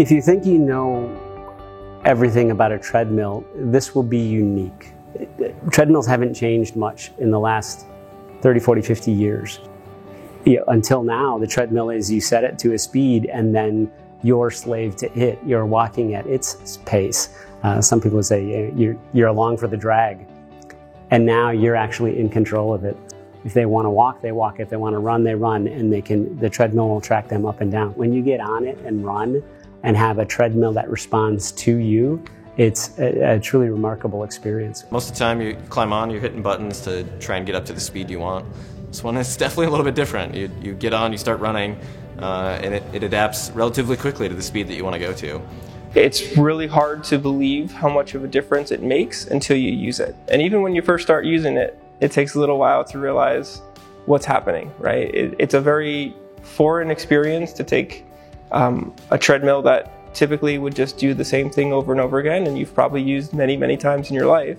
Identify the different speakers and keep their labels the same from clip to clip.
Speaker 1: If you think you know everything about a treadmill, this will be unique. Treadmills haven't changed much in the last 30, 40, 50 years. Until now, the treadmill is you set it to a speed and then you're slave to it. You're walking at its pace. Some people would say you're along for the drag. And now you're actually in control of it. If they want to walk, they walk. If they want to run, they run, and the treadmill will track them up and down. When you get on it and run and have a treadmill that responds to you, it's a truly remarkable experience.
Speaker 2: Most of the time you climb on, you're hitting buttons to try and get up to the speed you want. This one is definitely a little bit different. You get on, you start running, and it adapts relatively quickly to the speed that you want to go to.
Speaker 3: It's really hard to believe how much of a difference it makes until you use it. And even when you first start using it, it takes a little while to realize what's happening, right? It's a very foreign experience to take a treadmill that typically would just do the same thing over and over again, and you've probably used many, many times in your life,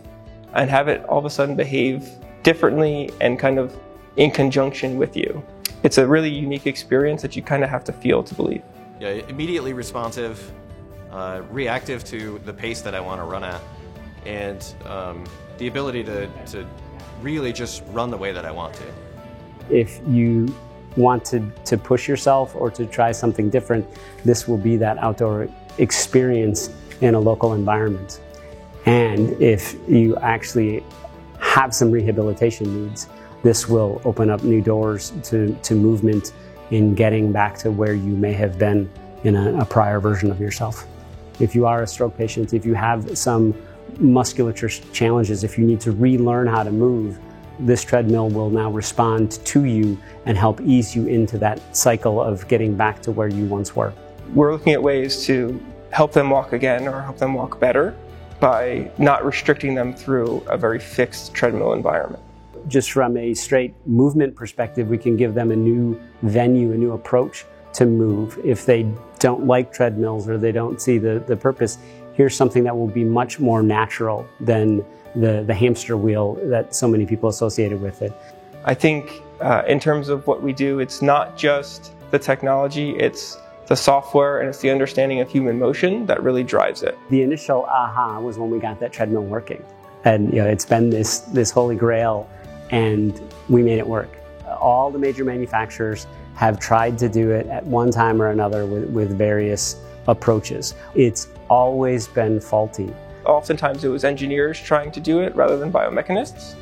Speaker 3: and have it all of a sudden behave differently and kind of in conjunction with you. It's a really unique experience that you kind of have to feel to believe.
Speaker 2: Yeah, immediately responsive, reactive to the pace that I want to run at, and the ability to really just run the way that I want to.
Speaker 1: If you want to push yourself or to try something different, this will be that outdoor experience in a local environment. And if you actually have some rehabilitation needs, this will open up new doors to movement in getting back to where you may have been in a prior version of yourself. If you are a stroke patient, if you have some musculature challenges, if you need to relearn how to move, this treadmill will now respond to you and help ease you into that cycle of getting back to where you once were.
Speaker 3: We're looking at ways to help them walk again or help them walk better by not restricting them through a very fixed treadmill environment.
Speaker 1: Just from a straight movement perspective, we can give them a new venue, a new approach to move. If they don't like treadmills or they don't see the purpose, here's something that will be much more natural than the hamster wheel that so many people associated with it.
Speaker 3: I think in terms of what we do, it's not just the technology, it's the software and it's the understanding of human motion that really drives it.
Speaker 1: The initial aha was when we got that treadmill working. And it's been this holy grail, and we made it work. All the major manufacturers have tried to do it at one time or another with various approaches. It's always been faulty.
Speaker 3: Oftentimes it was engineers trying to do it rather than biomechanists,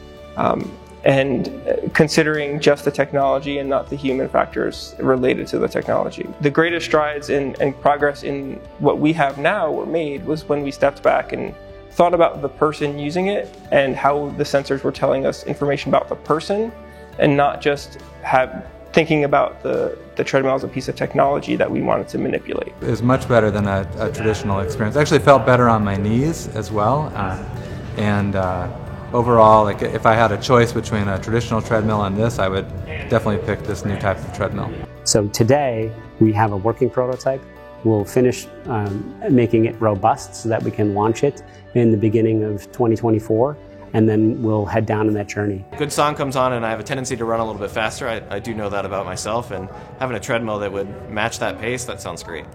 Speaker 3: and considering just the technology and not the human factors related to the technology. The greatest strides and progress in what we have now were made was when we stepped back and thought about the person using it and how the sensors were telling us information about the person, and not just thinking about the treadmill as a piece of technology that we wanted to manipulate.
Speaker 4: It was much better than a traditional experience. I actually felt better on my knees as well. Overall, like if I had a choice between a traditional treadmill and this, I would definitely pick this new type of treadmill.
Speaker 1: So today we have a working prototype. We'll finish making it robust so that we can launch it in the beginning of 2024. And then we'll head down on that journey.
Speaker 2: Good song comes on and I have a tendency to run a little bit faster. I do know that about myself, and having a treadmill that would match that pace, that sounds great.